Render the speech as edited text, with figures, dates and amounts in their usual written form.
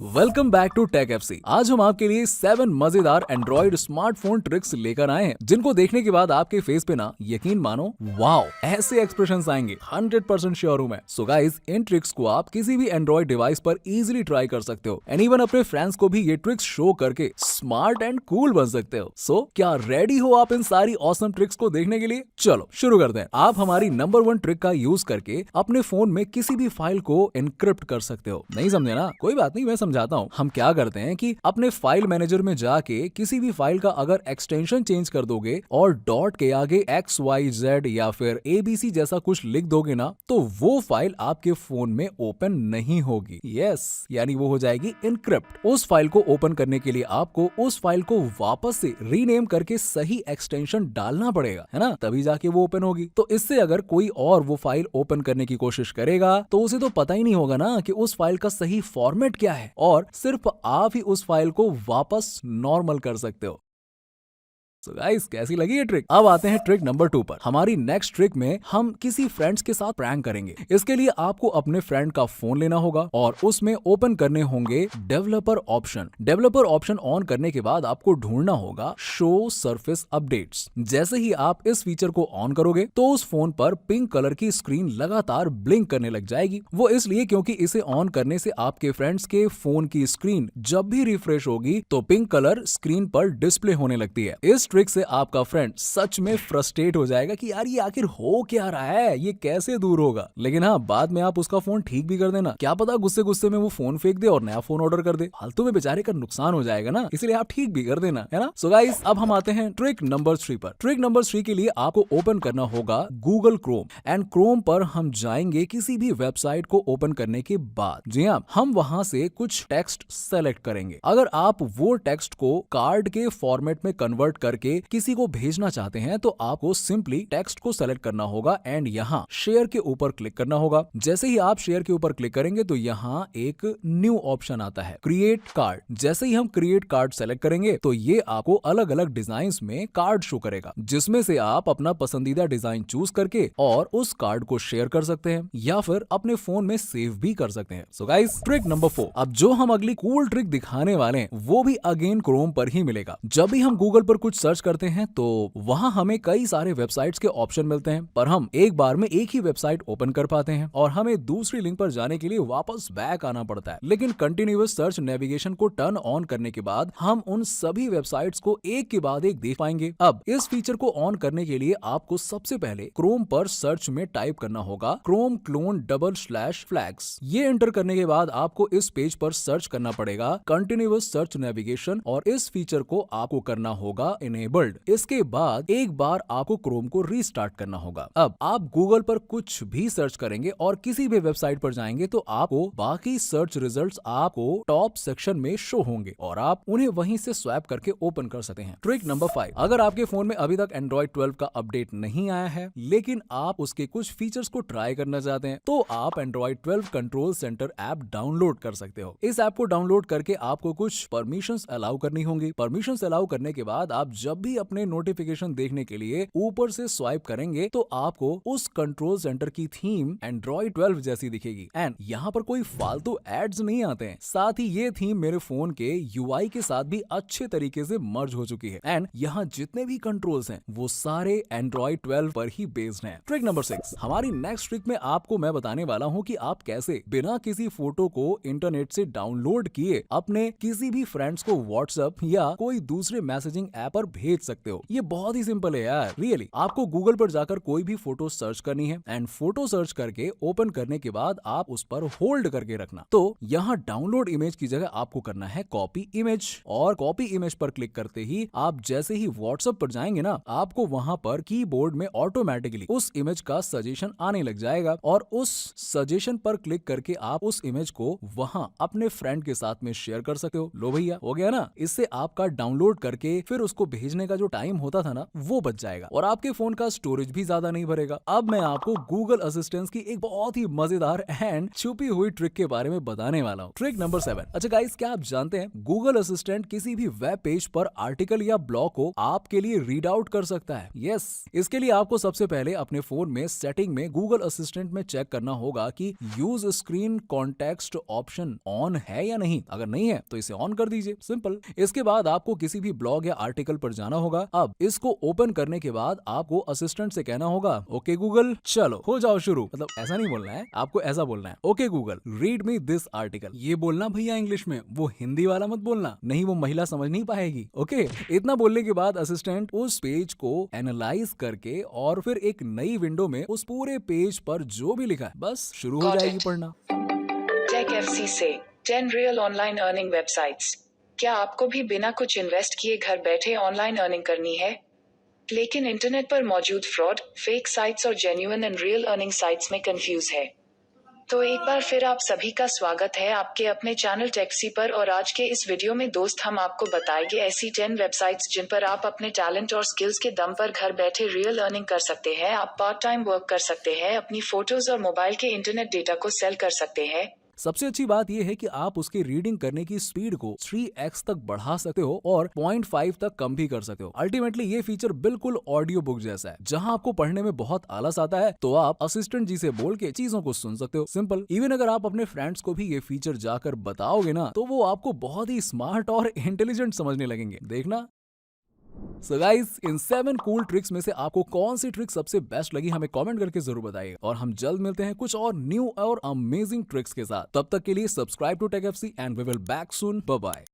Welcome back to Tech FC. आज हम आपके लिए 7 मजेदार एंड्रॉइड स्मार्टफोन ट्रिक्स लेकर आए हैं जिनको देखने के बाद आपके फेस पे ना यकीन मानो वाओ ऐसे एक्सप्रेशंस आएंगे। 100% श्योर हूं मैं। सो गाइस, इन ट्रिक्स को आप किसी भी एंड्रॉइड डिवाइस पर इजीली ट्राई कर सकते हो एंड इवन अपने फ्रेंड्स को भी ये ट्रिक्स शो करके स्मार्ट एंड कूल बन सकते हो। सो क्या रेडी हो आप इन सारी ऑसम ट्रिक्स को देखने के लिए? चलो शुरू करते हैं। आप हमारी नंबर 1 ट्रिक का यूज करके अपने फोन में किसी भी फाइल को एनक्रिप्ट कर सकते हो। नहीं समझे ना? कोई बात नहीं, मैं समझाता हूँ। हम क्या करते हैं कि अपने फाइल मैनेजर में जाके किसी भी फाइल का अगर एक्सटेंशन चेंज कर दोगे और डॉट के आगे XYZ या फिर ABC जैसा कुछ लिख दोगे ना, तो वो फाइल आपके फोन में ओपन नहीं होगी। यस, यानी वो हो जाएगी इनक्रिप्ट। उस फाइल को ओपन करने के लिए आपको उस फाइल को वापस से रीनेम करके सही एक्सटेंशन डालना पड़ेगा, है ना? तभी जाके वो ओपन होगी। तो इससे अगर कोई और वो फाइल ओपन करने की कोशिश करेगा तो उसे तो पता ही नहीं होगा ना कि उस फाइल का सही फॉर्मेट क्या है, और सिर्फ आप ही उस फाइल को वापस नॉर्मल कर सकते हो। So guys, कैसी लगी ये ट्रिक? अब आते हैं ट्रिक नंबर 2 पर। हमारी नेक्स्ट ट्रिक में हम किसी फ्रेंड्स के साथ प्रैंक करेंगे। इसके लिए आपको अपने फ्रेंड का फोन लेना होगा और उसमें ओपन करने होंगे developer option. Developer option on करने के बाद आपको ढूंढना होगा शो सरफेस अपडेट्स। जैसे ही आप इस फीचर को ऑन करोगे तो उस फोन पर पिंक कलर की स्क्रीन लगातार ब्लिंक करने लग जाएगी। वो इसलिए क्योंकि इसे ऑन करने से आपके फ्रेंड्स के फोन की स्क्रीन जब भी रिफ्रेश होगी तो पिंक कलर स्क्रीन पर डिस्प्ले होने लगती है। इस ट्रिक से आपका फ्रेंड सच में फ्रस्ट्रेट हो जाएगा कि यार ये आखिर हो क्या रहा है, ये कैसे दूर होगा। लेकिन हाँ, बाद में आप उसका फोन ठीक भी कर देना। क्या पता गुस्से गुस्से में वो फोन फेंक दे और नया फोन ऑर्डर कर दे। फालतू में बेचारे का नुकसान हो जाएगा ना, इसलिए आप ठीक भी कर देना, है ना? सो गाइस, अब हम आते हैं ट्रिक नंबर 3 पर। ट्रिक नंबर 3 के लिए आपको ओपन करना होगा गूगल क्रोम एंड क्रोम पर हम जाएंगे किसी भी वेबसाइट को ओपन करने के बाद। जी हाँ, हम वहां से कुछ टेक्स्ट सेलेक्ट करेंगे। अगर आप वो टेक्स्ट को कार्ड के फॉर्मेट में कन्वर्ट करके किसी को भेजना चाहते हैं तो आपको सिंपली टेक्स्ट को सेलेक्ट करना होगा एंड यहाँ शेयर के ऊपर क्लिक करना होगा। जैसे ही आप शेयर के ऊपर क्लिक करेंगे तो यहाँ एक न्यू ऑप्शन आता है, क्रिएट कार्ड। जैसे ही हम क्रिएट कार्ड सेलेक्ट करेंगे तो ये आपको अलग अलग डिजाइन में कार्ड शो करेगा, जिसमें से आप अपना पसंदीदा डिजाइन चूज करके और उस कार्ड को शेयर कर सकते हैं या फिर अपने फोन में सेव भी कर सकते हैं। So guys, trick number 4। अब जो हम अगली कूल ट्रिक दिखाने वाले हैं वो भी अगेन क्रोम पर ही मिलेगा। जब भी हम गूगल पर कुछ सर्च करते हैं तो वहां हमें कई सारे वेबसाइट्स के ऑप्शन मिलते हैं, पर हम एक बार में एक ही वेबसाइट ओपन कर पाते हैं और हमें दूसरी लिंक पर जाने के लिए वापस बैक आना पड़ता है। लेकिन कंटिन्यूअस सर्च नेविगेशन को टर्न ऑन करने के बाद हम उन सभी वेबसाइट्स को एक के बाद एक देख पाएंगे। अब इस फीचर को ऑन करने के लिए आपको सबसे पहले क्रोम पर सर्च में टाइप करना होगा क्रोम क्लोन/flags। ये एंटर करने के बाद आपको इस पेज पर सर्च करना पड़ेगा कंटिन्यूअस सर्च नेविगेशन और इस फीचर को आपको करना होगा इनेबल्ड। इसके बाद एक बार आपको क्रोम को रीस्टार्ट करना होगा। अब आप गूगल पर कुछ भी सर्च करेंगे और किसी भी वेबसाइट पर जाएंगे तो आपको बाकी सर्च रिजल्ट्स आपको टॉप सेक्शन में शो होंगे और आप उन्हें वहीं से स्वैप करके ओपन कर सकते हैं। Trick number 5। अगर आपके फोन में अभी तक एंड्रॉइड 12 का अपडेट नहीं आया है लेकिन आप उसके कुछ फीचर्स को ट्राई करना चाहते हैं तो आप Android 12 control centre app download कर सकते हो। इस ऐप को डाउनलोड करके आपको कुछ परमिशंस अलाउ करनी होंगी। परमिशंस अलाउ करने के बाद आप जब भी अपने नोटिफिकेशन देखने के लिए ऊपर से स्वाइप करेंगे तो आपको उस कंट्रोल सेंटर की थीम एंड्रॉइड 12 जैसी दिखेगी एंड यहाँ पर कोई फालतू एड्स नहीं आते हैं। साथ ही ये थीम मेरे फोन के UI के साथ भी अच्छे तरीके से मर्ज हो चुकी है एंड यहाँ जितने भी कंट्रोल्स हैं वो सारे एंड्रॉइड 12 पर ही बेस्ड हैं। Trick number 6। हमारी नेक्स्ट ट्रिक में आपको मैं बताने वाला हूँ कि आप कैसे बिना किसी फोटो को इंटरनेट से डाउनलोड किए अपने किसी भी फ्रेंड्स को व्हाट्सएप या कोई दूसरे मैसेजिंग ऐप पर भेज सकते हो। ये बहुत ही सिंपल है यार, रियली। आपको गूगल पर जाकर कोई भी फोटो सर्च करनी है एंड फोटो सर्च करके ओपन करने के बाद आप उस पर होल्ड करके रखना। तो यहाँ डाउनलोड इमेज की जगह आपको करना है कॉपी इमेज और कॉपी इमेज पर क्लिक करते ही आप जैसे ही व्हाट्सएप पर जाएंगे ना, आपको वहां पर कीबोर्ड में ऑटोमेटिकली उस इमेज का सजेशन आने लग जाएगा और उस सजेशन पर क्लिक करके आप उस इमेज को वहां अपने फ्रेंड के साथ में शेयर कर सकते हो। लो भैया, हो गया ना। इससे आपका डाउनलोड करके फिर उसको भेजने का जो टाइम होता था ना वो बच जाएगा और आपके फोन का स्टोरेज भी ज्यादा नहीं भरेगा। अब मैं आपको गूगल असिस्टेंट की एक बहुत ही मजेदार एंड छुपी हुई ट्रिक के बारे में बताने वाला हूँ। Trick number 7। अच्छा गाइस, क्या आप जानते हैं गूगल असिस्टेंट किसी भी वेब पेज पर आर्टिकल या ब्लॉग को आपके लिए रीड आउट कर सकता है। यस, इसके लिए आपको सबसे पहले अपने फोन में सेटिंग में गूगल असिस्टेंट में चेक करना होगा कि use screen context option on है या नहीं। अगर नहीं है तो इसे ऑन कर दीजिए, सिंपल। इसके बाद आपको किसी भी ब्लॉग या आर्टिकल पर जाना होगा। अब इसको ओपन करने के बाद आपको असिस्टेंट से कहना होगा ओके गूगल चलो हो जाओ शुरू। मतलब ऐसा नहीं बोलना है, आपको ऐसा बोलना है okay Google read me this article. ये बोलना भैया इंग्लिश में, वो हिंदी वाला मत बोलना, नहीं वो महिला समझ नहीं पाएगी। ओके, इतना बोलने के बाद असिस्टेंट उस पेज को एनालाइज करके और फिर एक नई विंडो में उस पूरे पेज पर जो भी लिखा है बस शुरू हो जाएगी पढ़ना। टेक एफसी से 10 रियल ऑनलाइन अर्निंग वेबसाइट्स। क्या आपको भी बिना कुछ इन्वेस्ट किए घर बैठे ऑनलाइन अर्निंग करनी है, लेकिन इंटरनेट पर मौजूद फ्रॉड, फेक साइट्स और genuine and real earning sites में कंफ्यूज है? तो एक बार फिर आप सभी का स्वागत है आपके अपने चैनल टेक्सी पर। और आज के इस वीडियो में दोस्त हम आपको बताएंगे ऐसी 10 वेबसाइट्स जिन पर आप अपने टैलेंट और स्किल्स के दम पर घर बैठे रियल अर्निंग कर सकते हैं। आप पार्ट टाइम वर्क कर सकते हैं, अपनी फोटोज और मोबाइल के इंटरनेट डेटा को सेल कर सकते हैं। सबसे अच्छी बात यह है कि आप उसकी रीडिंग करने की स्पीड को 3x तक बढ़ा सकते हो और 0.5 तक कम भी कर सकते हो। अल्टीमेटली ये फीचर बिल्कुल ऑडियो बुक जैसा है। जहां आपको पढ़ने में बहुत आलस आता है तो आप असिस्टेंट जी से बोल के चीजों को सुन सकते हो, सिंपल। इवन अगर आप अपने फ्रेंड्स को भी ये फीचर जाकर बताओगे ना तो वो आपको बहुत ही स्मार्ट और इंटेलिजेंट समझने लगेंगे, देखना। So guys, इन 7 कूल ट्रिक्स में से आपको कौन सी ट्रिक सबसे बेस्ट लगी हमें कमेंट करके जरूर बताइए। और हम जल्द मिलते हैं कुछ और न्यू और अमेजिंग ट्रिक्स के साथ। तब तक के लिए subscribe to Tech FC and we will back soon. Bye bye.